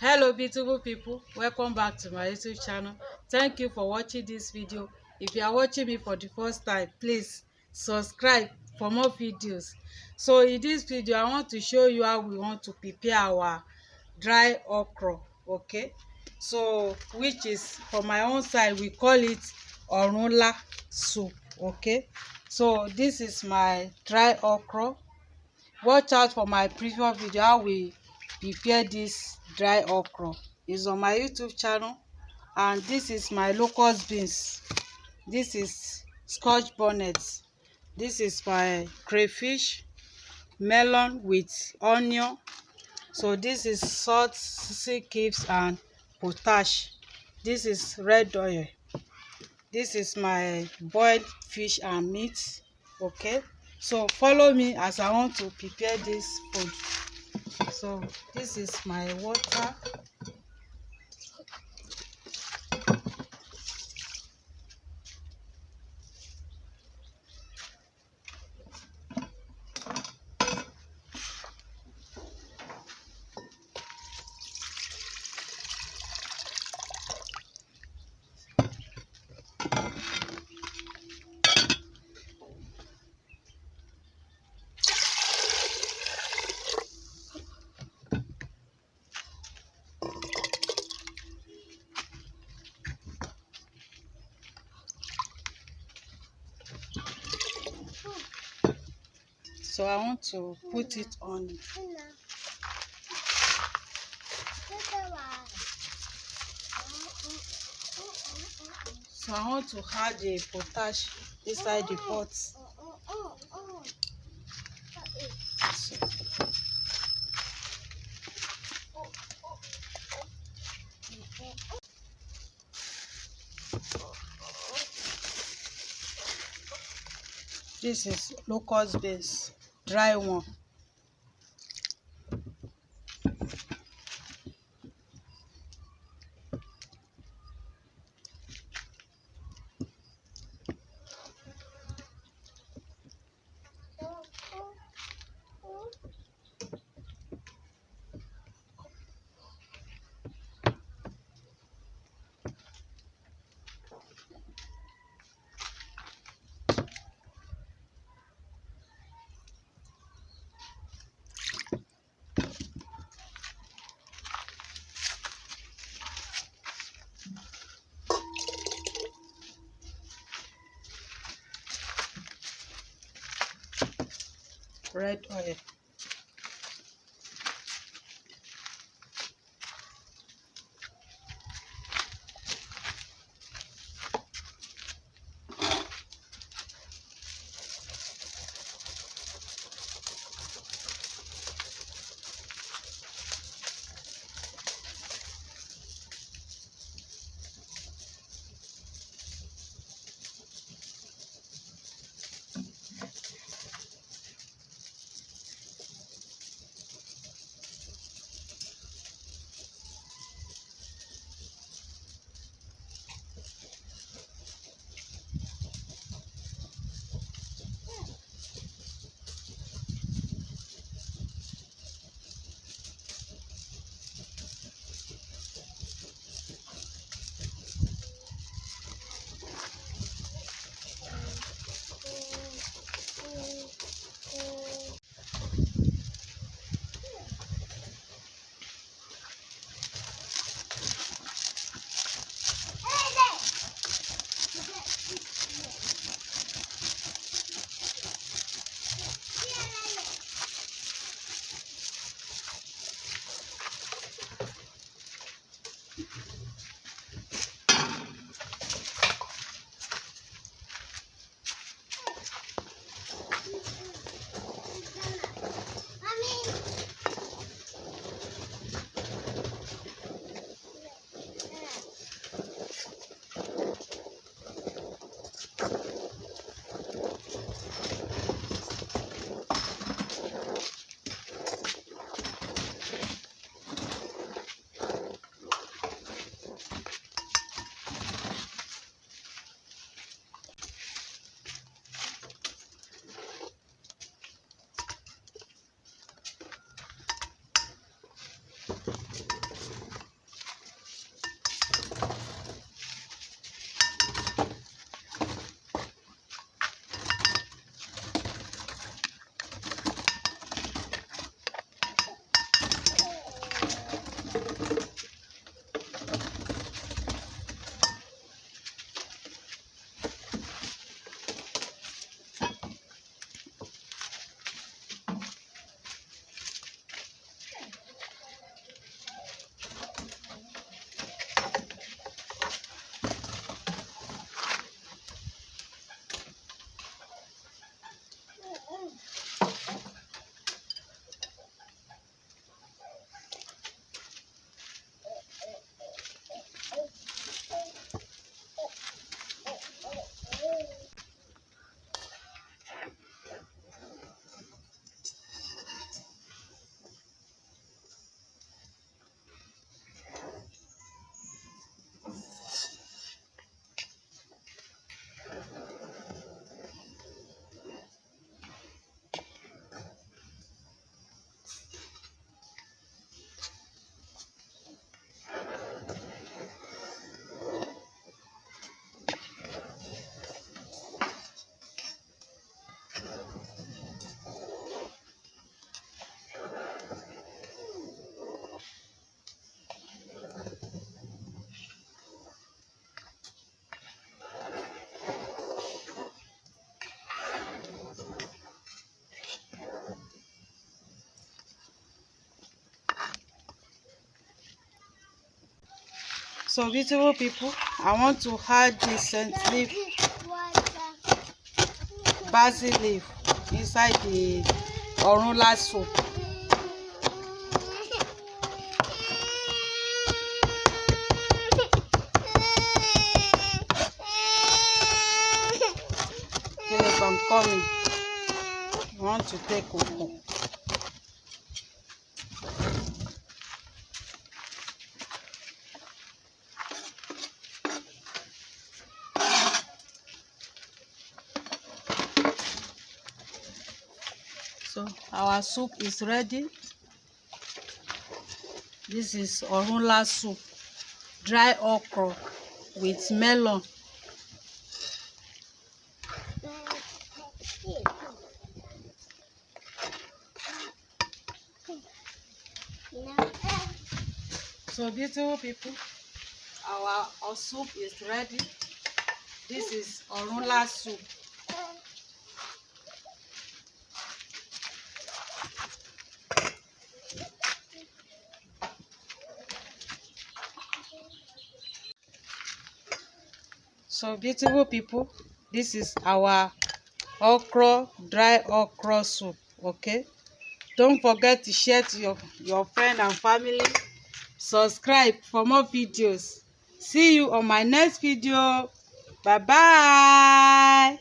Hello beautiful people, welcome back to my YouTube channel. Thank you for watching this video. If you are watching me for the first time, please subscribe for more videos. So in this video I want to show you how we want to prepare our dry okra. Okay, so which is, for my own side, we call it Orunla soup. Okay, so this is my dry okra. Watch out for my previous video how we prepare this dry okra. It's on my YouTube channel. And this is my locust beans. This is scotch bonnet. This is my crayfish, melon with onion. So this is salt, sea cubes and potash. This is red oil. This is my boiled fish and meat. Okay, so follow me as I want to prepare this food. So this is my water. So I want to put it on. So I want to add the potash inside the pot. So, this is locust beans, dry one. Red oil. So beautiful people, I want to add the scent leaf, basil leaf inside the Orunla soup. Philip, I'm coming. I want to take cocoa. So our soup is ready. This is Orunla soup, dry okra with melon. So beautiful people, our soup is ready. This is Orunla soup. So beautiful people, this is our okra, dry okra soup. Okay, don't forget to share to your friend and family. Subscribe for more videos. See you on my next video. Bye bye.